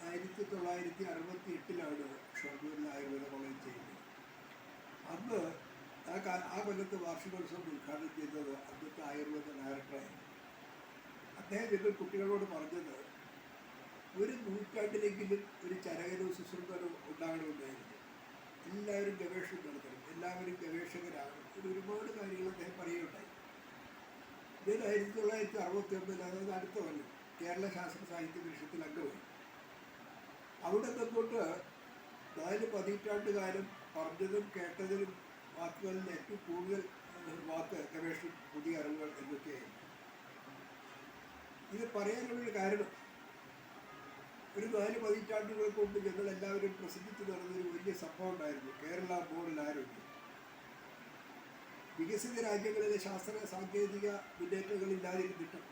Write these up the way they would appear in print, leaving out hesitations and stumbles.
1968 ഷൊർണൂരിൽ Ayurveda college ചെയ്യുന്നത്. അന്ന് ആ കൊല്ലത്ത് വാർഷികോത്സവം ഉദ്ഘാടനം ചെയ്തത് അന്നത്തെ ആയുർവേദ ഡയറക്ടറായിരുന്നു. അദ്ദേഹം ഞങ്ങൾ കുട്ടികളോട് പറഞ്ഞത് ഒരു നൂറ്റാണ്ടിലെങ്കിലും ഒരു ചരകനോ ശുശ്രൂഷകനോ ഉണ്ടാകണമെന്നായിരുന്നു. എല്ലാവരും ഗവേഷണം നടത്തണം, എല്ലാവരും ഗവേഷകരാകണം, ഒരുപാട് കാര്യങ്ങൾ അദ്ദേഹം പറയുകയുണ്ടായി. ഇതിൽ 1969, അതായത് അടുത്ത കൊല്ലം കേരള ശാസ്ത്ര സാഹിത്യ പരിഷത്തിൽ അംഗമായി. അവിടെ നിന്നുകൊണ്ട് 4 പതിറ്റാണ്ടുകാലം പറഞ്ഞതും കേട്ടതിലും വാക്കുകളിൽ ഏറ്റവും കൂടുതൽ വാക്ക് ഗവേഷണം, പുതിയ അറിവുകൾ എന്നൊക്കെയായിരുന്നു. ഇത് പറയാനുള്ളൊരു കാരണം, ഒരു 4 പതിറ്റാണ്ടുകൾ കൊണ്ട് ഞങ്ങൾ എല്ലാവരും പ്രസിദ്ധിച്ച് നടന്നൊരു വലിയ സംഭവം ഉണ്ടായിരുന്നു, കേരള മോഡൽ ആരോഗ്യം. വികസിത രാജ്യങ്ങളിലെ ശാസ്ത്ര സാങ്കേതിക മുന്നേറ്റങ്ങളില്ലാതിരുന്നിട്ടും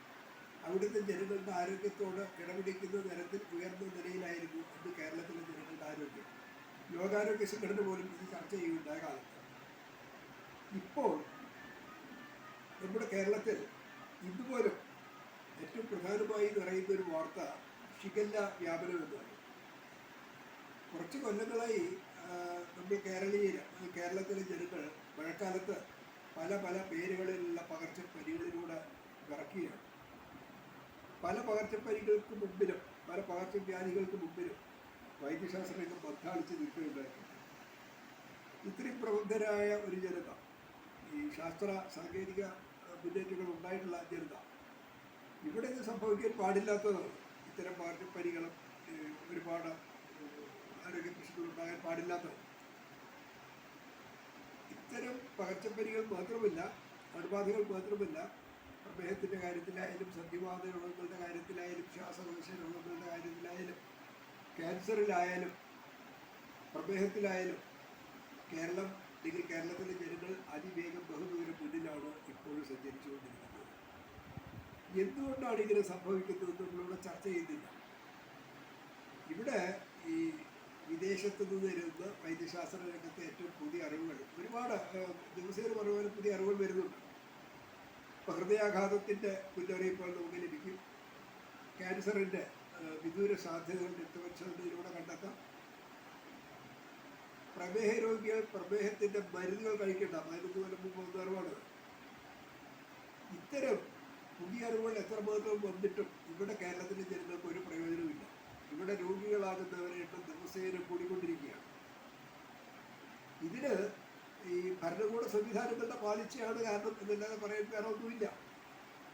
അവിടുത്തെ ജനങ്ങളുടെ ആരോഗ്യത്തോട് കിടപിടിക്കുന്ന തരത്തിൽ ഉയർന്ന നിലയിലായിരുന്നു അന്ന് കേരളത്തിലെ ജനങ്ങളുടെ ആരോഗ്യം. ലോകാരോഗ്യ സംഘടന പോലും ഇത് ചർച്ച ചെയ്യുന്നുണ്ടായ കാലത്ത്. ഇപ്പോൾ നമ്മുടെ കേരളത്തിൽ ഇതുപോലും ഏറ്റവും പ്രധാനമായി പറയുന്ന ഒരു വാർത്ത ഷിഗല്ല വ്യാപനം എന്നാണ്. കുറച്ച് കൊല്ലങ്ങളായി നമ്മൾ കേരളത്തിലെ ജനങ്ങൾ മഴക്കാലത്ത് പല പേരുകളിലുള്ള പകർച്ചപ്പനികളിലൂടെ വിറക്കുകയാണ്. പല പകർച്ചപ്പനികൾക്ക് മുമ്പിലും പല പകർച്ചവ്യാധികൾക്ക് മുമ്പിലും വൈദ്യശാസ്ത്ര രംഗം ബദ്ധാളിച്ച് നിൽക്കുകയുണ്ടായിട്ടുണ്ട്. ഇത്രയും പ്രബുദ്ധരായ ഒരു ജനത, ഈ ശാസ്ത്ര സാങ്കേതിക മുന്നേറ്റങ്ങൾ ഉണ്ടായിട്ടുള്ള ജനത, ഇവിടെ ഇത് സംഭവിക്കാൻ പാടില്ലാത്തതാണ്. ഇത്തരം പകർച്ചപ്പനികളും ഒരുപാട് ആരോഗ്യ പ്രശ്നങ്ങളുണ്ടാകാൻ പാടില്ലാത്തതാണ്. ഇത്തരം പകർച്ചപ്പനികൾ മാത്രമല്ല, അണുബാധകൾ മാത്രമല്ല, പ്രമേഹത്തിൻ്റെ കാര്യത്തിലായാലും, സന്ധിവാത രോഗങ്ങളുടെ കാര്യത്തിലായാലും, ശ്വാസകോശ രോഗങ്ങളുടെ കാര്യത്തിലായാലും, ക്യാൻസറിലായാലും, പ്രമേഹത്തിലായാലും കേരളത്തിലെ ജനങ്ങൾ അതിവേഗം ബഹുദൂരം മുന്നിലാണ് ഇപ്പോഴും സഞ്ചരിച്ചുകൊണ്ടിരിക്കുന്നത്. എന്തുകൊണ്ടാണ് ഇങ്ങനെ സംഭവിക്കുന്നത് നമ്മളിവിടെ ചർച്ച ചെയ്യുന്നില്ല. ഇവിടെ ഈ വിദേശത്തു നിന്ന് വരുന്ന വൈദ്യശാസ്ത്ര രംഗത്തെ ഏറ്റവും പുതിയ അറിവുകൾ ഒരുപാട് ദിവസേന പറയുവാനും പുതിയ അറിവുകൾ വരുന്നുണ്ട്. ഇപ്പോൾ ഹൃദയാഘാതത്തിൻ്റെ മുന്നറിയിപ്പുകൾ നമുക്ക് ലഭിക്കും. ക്യാൻസറിൻ്റെ വിദൂര സാധ്യതകൾ രക്തപരിശോധനയിലൂടെ കണ്ടെത്താം. പ്രമേഹ രോഗികൾ പ്രമേഹത്തിൻ്റെ മരുന്നുകൾ കഴിക്കേണ്ട, മരുന്ന് പോകുന്ന അറിവാണ്. ഇത്തരം പുതിയ അറിവുകൾ എത്രമാത്രം വന്നിട്ടും ഇവിടെ കേരളത്തിലെ ജനങ്ങൾക്ക് ഒരു പ്രയോജനമില്ല. ഇവിടെ രോഗികളാകുന്നവരെ എണ്ണം ദിവസേന കൂടിക്കൊണ്ടിരിക്കുകയാണ്. ഇതിന് ഈ ഭരണകൂട സംവിധാനങ്ങളുടെ പാലിച്ചയാണ് കാരണം എന്നല്ലാതെ പറയാൻ വേറെ ഒന്നുമില്ല.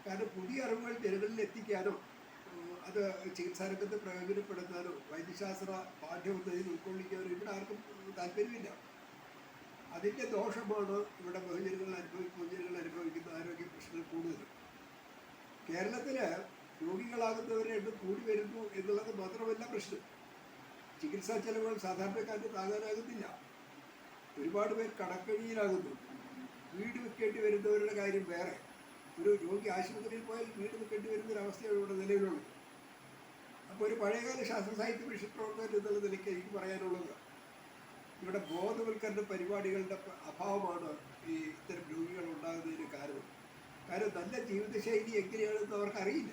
കാരണം പുതിയ അറിവുകൾ ജനങ്ങളിൽ എത്തിക്കാനോ അത് ചികിത്സാരംഗത്ത് പ്രയോജനപ്പെടുത്താനോ വൈദ്യശാസ്ത്ര പാഠ്യപദ്ധതിയിൽ ഉൾക്കൊള്ളിക്കാനോ ഇവിടെ ആർക്കും താല്പര്യമില്ല. അതിൻ്റെ ദോഷമാണ് ഇവിടെ പൊതുജനങ്ങൾ അനുഭവിക്കുന്ന ആരോഗ്യ പ്രശ്നങ്ങൾ കൂടുതലും. കേരളത്തിൽ രോഗികളാകുന്നവരെ എണ്ണം കൂടി വരുന്നു എന്നുള്ളത് മാത്രമല്ല പ്രശ്നം. ചികിത്സാ ചെലവുകൾ സാധാരണക്കാരന് താങ്ങാനാകുന്നില്ല. ഒരുപാട് പേർ കടക്കണിയിലാകുന്നു. വീട് വെക്കേണ്ടി വരുന്നവരുടെ കാര്യം വേറെ. ഒരു രോഗി ആശുപത്രിയിൽ പോയാൽ വീട് വെക്കേണ്ടി വരുന്നൊരവസ്ഥയാണ് ഇവിടെ നിലവിലുള്ളത്. അപ്പോൾ ഒരു പഴയകാല ശാസ്ത്ര സാഹിത്യ പരിഷത്ത് പ്രവർത്തകർ എന്നുള്ള നിലയ്ക്ക് എനിക്ക് പറയാനുള്ളത്, ഇവിടെ ബോധവൽക്കരണ പരിപാടികളുടെ അഭാവമാണ് ഈ ഇത്തരം രോഗികൾ ഉണ്ടാകുന്നതിന് കാരണം. നല്ല ജീവിതശൈലി എങ്ങനെയാണെന്ന് അവർക്കറിയില്ല.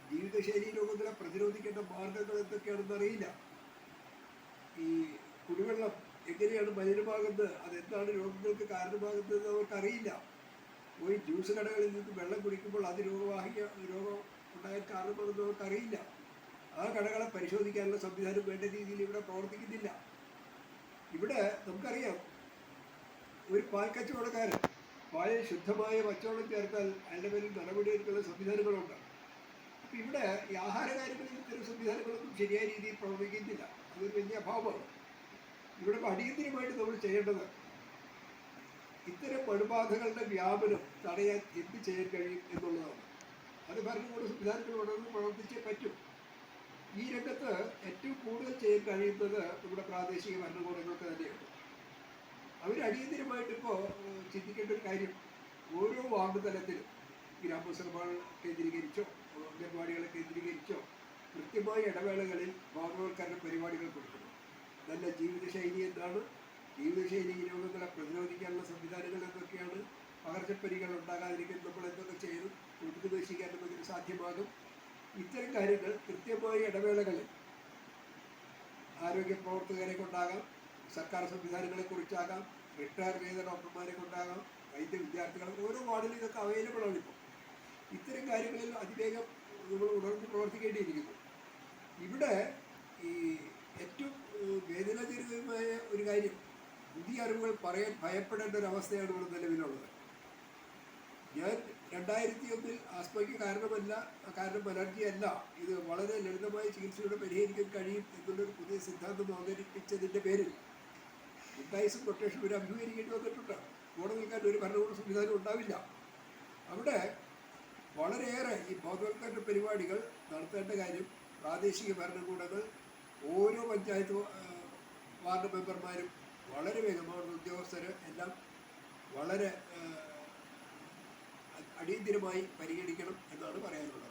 ജീവിതശൈലി രോഗങ്ങളെ പ്രതിരോധിക്കേണ്ട മാർഗങ്ങൾ എന്തൊക്കെയാണെന്ന് അറിയില്ല. ഈ കുടിവെള്ളം എങ്ങനെയാണ് മലിനമാകുന്നത്, അതെന്താണ് രോഗങ്ങൾക്ക് കാരണമാകുന്നതെന്ന് അവർക്കറിയില്ല. പോയി ജ്യൂസ് കടകളിൽ നിന്ന് വെള്ളം കുടിക്കുമ്പോൾ അത് രോഗം ഉണ്ടാകാൻ കാരണമാകുന്നത് അവർക്കറിയില്ല. ആ കടകളെ പരിശോധിക്കാനുള്ള സംവിധാനം വേണ്ട രീതിയിൽ ഇവിടെ പ്രവർത്തിക്കുന്നില്ല. ഇവിടെ നമുക്കറിയാം, ഒരു പാൽ കച്ചവടക്കാരൻ പാലിൽ ശുദ്ധമായ പച്ചവെള്ളം ചേർത്താൽ അതിൻ്റെ പേരിൽ നടപടിയെടുക്കുന്ന സംവിധാനങ്ങളുണ്ട്. അപ്പം ഇവിടെ ഈ ആഹാര കാര്യങ്ങളിൽ ഇത്തരം സംവിധാനങ്ങളൊന്നും ശരിയായ രീതിയിൽ പ്രവർത്തിക്കുന്നില്ല. അതൊരു വലിയ അഭാവമാണ്. ഇവിടെ അടിയന്തിരമായിട്ട് നമ്മൾ ചെയ്യേണ്ടത് ഇത്തരം അണുബാധകളുടെ വ്യാപനം തടയാൻ എന്ത് ചെയ്യാൻ കഴിയും എന്നുള്ളതാണ്. അത് ഭരണകൂട സംവിധാനങ്ങളോടൊന്ന് പ്രവർത്തിച്ചേ പറ്റും. ഈ രംഗത്ത് ഏറ്റവും കൂടുതൽ ചെയ്യാൻ കഴിയുന്നത് നമ്മുടെ പ്രാദേശിക ഭരണകൂടങ്ങൾക്ക് തന്നെയാണ്. അവർ അടിയന്തിരമായിട്ടിപ്പോൾ ചിന്തിക്കേണ്ട ഒരു കാര്യം, ഓരോ വാർഡ് തലത്തിലും ഗ്രാമസഭകൾ കേന്ദ്രീകരിച്ചോ അംഗൻവാടികളെ കേന്ദ്രീകരിച്ചോ കൃത്യമായ ഇടവേളകളിൽ ബോധവൽക്കരണ പരിപാടികൾ കൊടുക്കണം. നല്ല ജീവിതശൈലി എന്താണ്, ജീവിതശൈലി രോഗങ്ങളെ പ്രതിരോധിക്കാനുള്ള സംവിധാനങ്ങൾ എന്തൊക്കെയാണ്, പകർച്ചപ്പനികൾ ഉണ്ടാകാതിരിക്കാൻ നമ്മൾ എന്തൊക്കെ ചെയ്തു, കൊതുക് നശിക്കാൻ നമുക്ക് സാധ്യമാകും. ഇത്തരം കാര്യങ്ങൾ കൃത്യമായ ഇടവേളകളിൽ ആരോഗ്യ പ്രവർത്തകരെ കൊണ്ടാകാം, സർക്കാർ സംവിധാനങ്ങളെ കുറിച്ചാകാം, റിട്ടയർ ചെയ്ത ഡോക്ടർമാരെ കൊണ്ടാകാം, വൈദ്യ വിദ്യാർത്ഥികളെ, ഓരോ വാർഡിലും ഇതൊക്കെ അവൈലബിൾ ആണ് ഇപ്പോൾ. ഇത്തരം കാര്യങ്ങളിൽ അതിവേഗം നമ്മൾ ഉണർന്ന് പ്രവർത്തിക്കേണ്ടിയിരിക്കുന്നു. ഇവിടെ ഈ ഏറ്റവും വേദനാജനകമായ ഒരു കാര്യം, പുതിയ അറിവുകൾ പറയാൻ ഭയപ്പെടേണ്ട ഒരു അവസ്ഥയാണ് ഇവിടെ നിലവിലുള്ളത്. ഞാൻ 2001 ആസ്മയ്ക്ക് കാരണം അലർജി അല്ല, ഇത് വളരെ ലളിതമായ ചികിത്സയോടെ പരിഹരിക്കാൻ കഴിയും എന്നുള്ളൊരു പുതിയ സിദ്ധാന്തം അവതരിപ്പിച്ചതിൻ്റെ പേരിൽ ഗുണ്ടായിസും കൊട്ടേഷൻ ഒരു അഭിമുഖീകരിക്കേണ്ടി വന്നിട്ടുണ്ട്. കൂടെ നിൽക്കാൻ ഒരു ഭരണകൂട സംവിധാനം ഉണ്ടാവില്ല. അവിടെ വളരെയേറെ ഈ ബോധവൽക്കരണ പരിപാടികൾ നടത്തേണ്ട കാര്യം പ്രാദേശിക ഭരണകൂടങ്ങൾ, ഓരോ പഞ്ചായത്ത് വാർഡ് മെമ്പർമാരും വളരെ വേഗമാണ്, ഉദ്യോഗസ്ഥർ എല്ലാം വളരെ അടിയന്തിരമായി പരിഗണിക്കണം എന്നാണ് പറയാനുള്ളത്.